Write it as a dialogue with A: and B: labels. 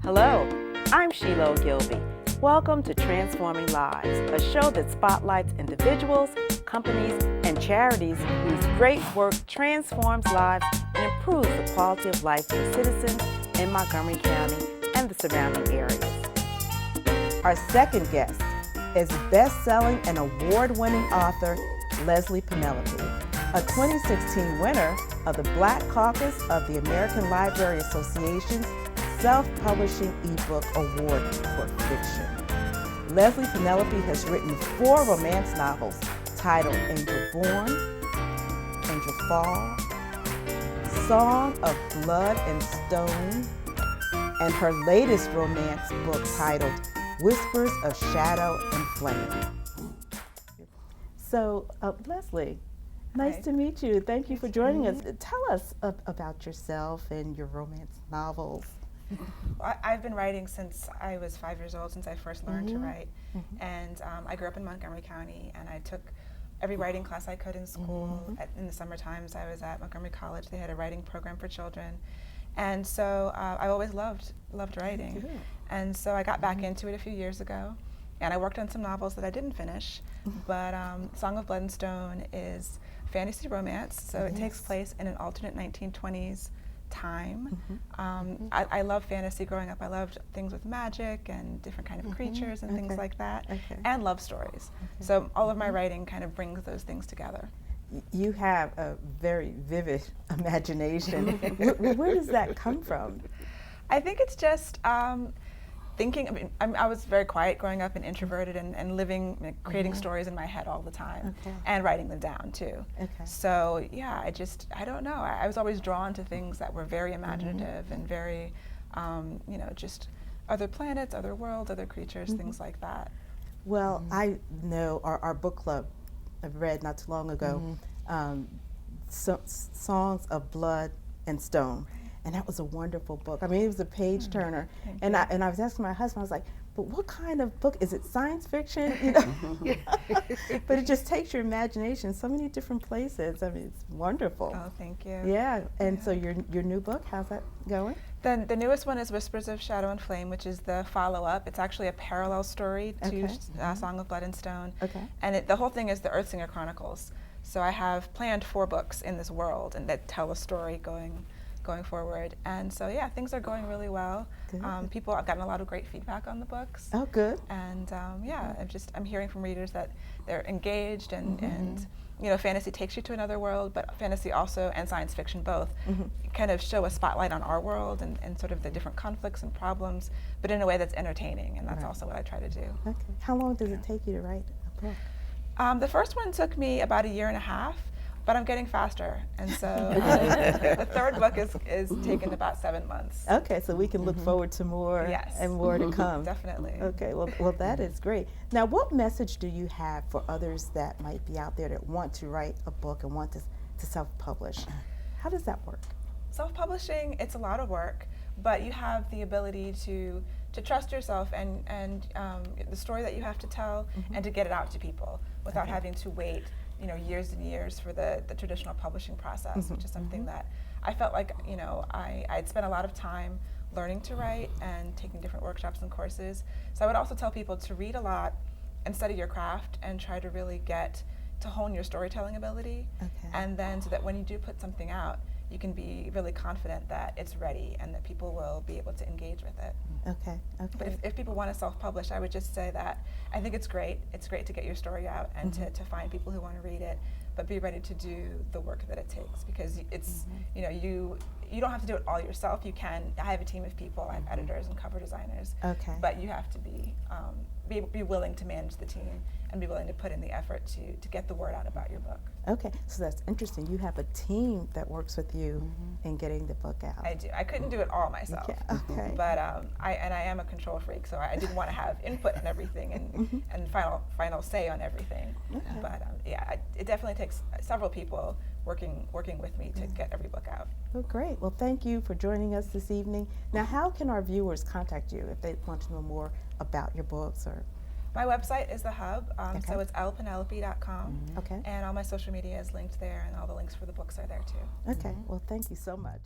A: Hello, I'm Sheila Ogilvie. Welcome to Transforming Lives, a show that spotlights individuals, companies, and charities whose great work transforms lives and improves the quality of life for citizens in Montgomery County and the surrounding areas. Our second guest is best-selling and award-winning author Leslye Penelope, a 2016 winner of the Black Caucus of the American Library Association's Self-Publishing eBook Award for Fiction. Leslye Penelope has written 4 romance novels titled Angel Born, Angel Fall, Song of Blood and Stone, and her latest romance book titled Whispers of Shadow and Flame. So, Leslye, nice to meet you. Thank you for joining us. Tell us about yourself and your romance novels.
B: I've been writing since I was 5 years old, since I first learned to write. And I grew up in Montgomery County, and I took every writing class I could in school. In the summer times, I was at Montgomery College. They had a writing program for children. And so I always loved writing. And so I got back into it a few years ago, and I worked on some novels that I didn't finish. But Song of Blood and Stone is fantasy romance, so it takes place in an alternate 1920s time. I love fantasy growing up. I loved things with magic and different kind of creatures and things like that, and love stories. So all of my writing kind of brings those things together.
A: You have a very vivid imagination. Where does that come from?
B: I think it's just thinking. I was very quiet growing up and introverted, and living, creating stories in my head all the time, and writing them down too. So yeah, I don't know. I was always drawn to things that were very imaginative and very, just other planets, other worlds, other creatures, things like that.
A: Well, I know our book club I've read not too long ago, Songs of Blood and Stone. And that was a wonderful book. I mean, it was a page turner. And I was asking my husband, I was like, but what kind of book? Is it science fiction? You know? But it just takes your imagination so many different places. I mean, it's wonderful.
B: Oh, thank you.
A: Yeah, and so your new book, how's that going?
B: The newest one is Whispers of Shadow and Flame, which is the follow-up. It's actually a parallel story to Song of Blood and Stone. And the whole thing is the Earthsinger Chronicles. So I have planned 4 books in this world and that tell a story going forward. And so yeah, things are going really well. People have gotten a lot of great feedback on the books.
A: Oh, good.
B: And yeah, I'm hearing from readers that they're engaged and fantasy takes you to another world, but fantasy also and science fiction both kind of show a spotlight on our world and sort of the different conflicts and problems, but in a way that's entertaining, and that's also what I try to do.
A: Okay. How long does it take you to write a book?
B: The first one took me about 1.5 years, but I'm getting faster, and so the third book is taken about 7 months.
A: Okay, so we can look forward to more and more to come.
B: Definitely.
A: Okay, well that is great. Now, what message do you have for others that might be out there that want to write a book and want to self-publish? How does that work?
B: Self-publishing, it's a lot of work, but you have the ability to trust yourself and the story that you have to tell and to get it out to people without having to wait years and years for the traditional publishing process, which is something that I felt like, I'd spent a lot of time learning to write and taking different workshops and courses. So I would also tell people to read a lot and study your craft and try to really get to hone your storytelling ability. And then so that when you do put something out, you can be really confident that it's ready and that people will be able to engage with it. But if people want to self-publish, I would just say that I think it's great. It's great to get your story out and to find people who want to read it, but be ready to do the work that it takes, because it's, you don't have to do it all yourself. You can. I have a team of people. I have editors and cover designers. But you have to be willing to manage the team and be willing to put in the effort to get the word out about your book.
A: Okay, so that's interesting. You have a team that works with you in getting the book out.
B: I do. I couldn't do it all myself. But I am a control freak, so I didn't want to have input in everything and final say on everything. But it definitely takes several people working with me to get every book out.
A: Well, great. Well, thank you for joining us this evening. Now, how can our viewers contact you if they want to know more about your books? Or
B: my website is the hub, so it's lpenelope.com, and all my social media is linked there, and all the links for the books are there too.
A: Okay. Well, thank you so much.